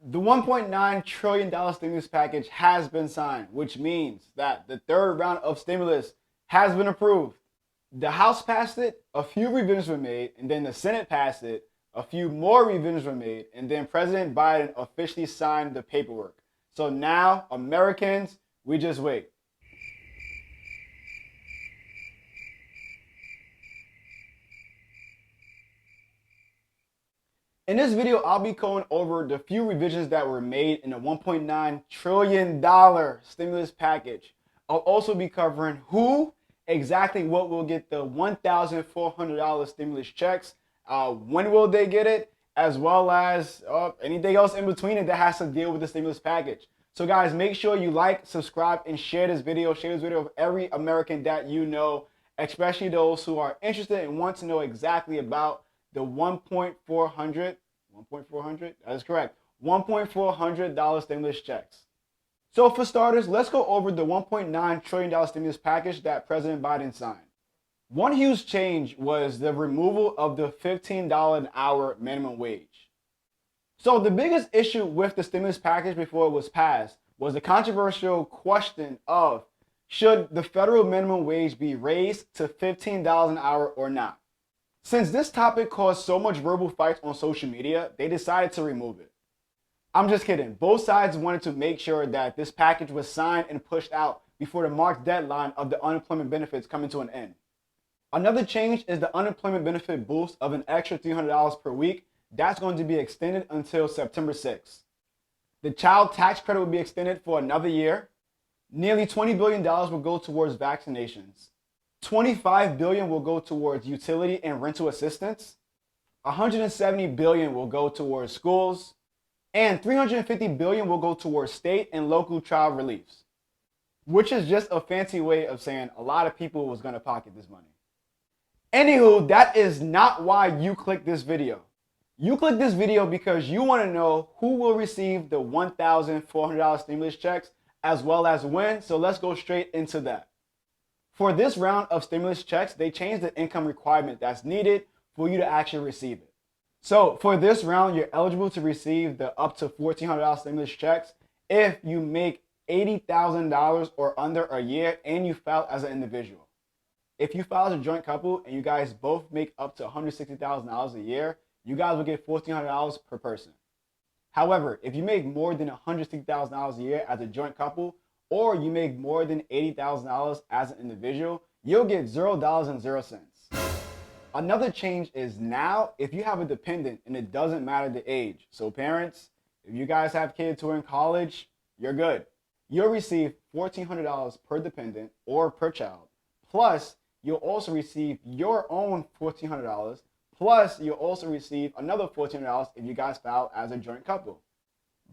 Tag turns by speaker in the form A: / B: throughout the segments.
A: The $1.9 trillion stimulus package has been signed, which means that the third round of stimulus has been approved. The House passed it, a few revisions were made, and then the Senate passed it, a few more revisions were made, and then President Biden officially signed the paperwork. So now, Americans, we just wait. In this video, I'll be going over the few revisions that were made in the $1.9 trillion stimulus package. I'll also be covering who exactly what will get the $1,400 stimulus checks, when will they get it, as well as anything else in between it that has to deal with the stimulus package. So guys, make sure you like, subscribe, and share this video. Share this video with every American that you know, especially those who are interested and want to know exactly about the $1.400, that is correct, $1.400 stimulus checks. So for starters, let's go over the $1.9 trillion stimulus package that President Biden signed. One huge change was the removal of the $15 an hour minimum wage. So the biggest issue with the stimulus package before it was passed was the controversial question of should the federal minimum wage be raised to $15 an hour or not? Since this topic caused so much verbal fights on social media, they decided to remove it. I'm just kidding. Both sides wanted to make sure that this package was signed and pushed out before the March deadline of the unemployment benefits coming to an end. Another change is the unemployment benefit boost of an extra $300 per week. That's going to be extended until September 6th. The child tax credit will be extended for another year. Nearly $20 billion will go towards vaccinations. $25 billion will go towards utility and rental assistance. $170 billion will go towards schools. And $350 billion will go towards state and local child reliefs, which is just a fancy way of saying a lot of people was going to pocket this money. Anywho, that is not why you clicked this video. You clicked this video because you want to know who will receive the $1,400 stimulus checks as well as when, so let's go straight into that. For this round of stimulus checks, they changed the income requirement that's needed for you to actually receive it. So for this round, you're eligible to receive the up to $1,400 stimulus checks if you make $80,000 or under a year and you file as an individual. If you file as a joint couple and you guys both make up to $160,000 a year, you guys will get $1,400 per person. However, if you make more than $160,000 a year as a joint couple, or you make more than $80,000 as an individual, you'll get $0.00. Another change is now, if you have a dependent and it doesn't matter the age, so parents, if you guys have kids who are in college, you're good. You'll receive $1,400 per dependent or per child, plus you'll also receive your own $1,400, plus you'll also receive another $1,400 if you guys file as a joint couple.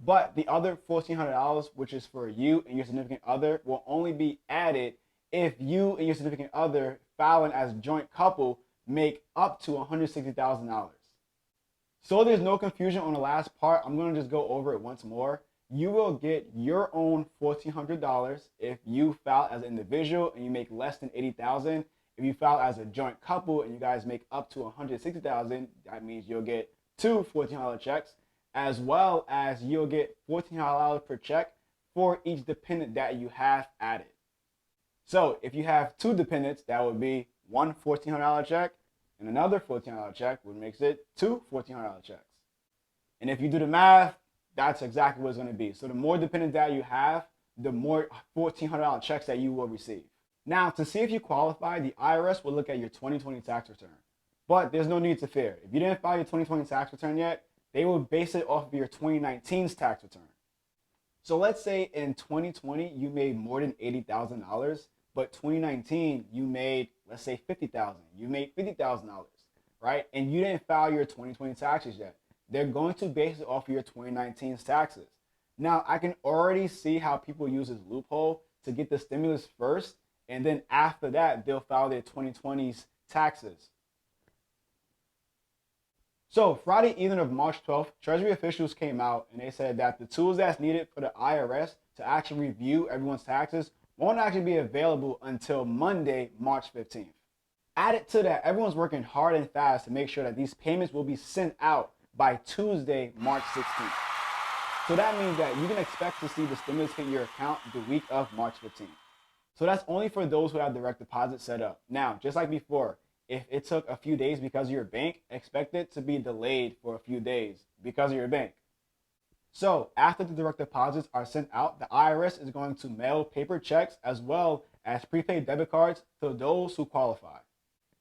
A: But the other $1,400, which is for you and your significant other, will only be added if you and your significant other filing as a joint couple make up to $160,000. So there's no confusion on the last part, I'm going to just go over it once more. You will get your own $1,400 if you file as an individual and you make less than $80,000. If you file as a joint couple and you guys make up to $160,000, that means you'll get two $1,400 checks, as well as you'll get $1,400 per check for each dependent that you have added. So if you have two dependents, that would be one $1,400 check and another $1,400 check, which makes it two $1,400 checks. And if you do the math, that's exactly what it's going to be. So the more dependents that you have, the more $1,400 checks that you will receive. Now, to see if you qualify, the IRS will look at your 2020 tax return. But there's no need to fear. If you didn't file your 2020 tax return yet, they will base it off of your 2019's tax return. So let's say in 2020, you made more than $80,000, but 2019, you made, let's say $50,000. You made $50,000, right? And you didn't file your 2020 taxes yet. They're going to base it off of your 2019's taxes. Now, I can already see how people use this loophole to get the stimulus first, and then after that, they'll file their 2020's taxes. So Friday evening of March 12th, Treasury officials came out and they said that the tools that's needed for the IRS to actually review everyone's taxes won't actually be available until Monday, March 15th. Added to that, everyone's working hard and fast to make sure that these payments will be sent out by Tuesday, March 16th. So that means that you can expect to see the stimulus hit your account the week of March 15th. So that's only for those who have direct deposit set up. Now, just like before, if it took a few days because of your bank, expect it to be delayed for a few days because of your bank. So after the direct deposits are sent out, the IRS is going to mail paper checks as well as prepaid debit cards to those who qualify.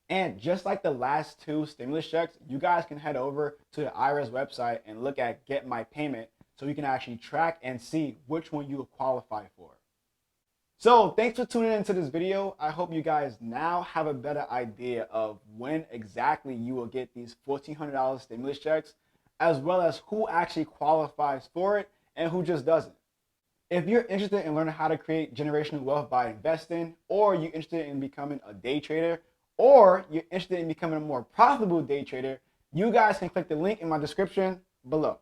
A: And just like the last two stimulus checks, you guys can head over to the IRS website and look at Get My Payment so you can actually track and see which one you qualify for. So thanks for tuning into this video. I hope you guys now have a better idea of when exactly you will get these $1,400 stimulus checks, as well as who actually qualifies for it and who just doesn't. If you're interested in learning how to create generational wealth by investing, or you're interested in becoming a day trader, or you're interested in becoming a more profitable day trader, you guys can click the link in my description below.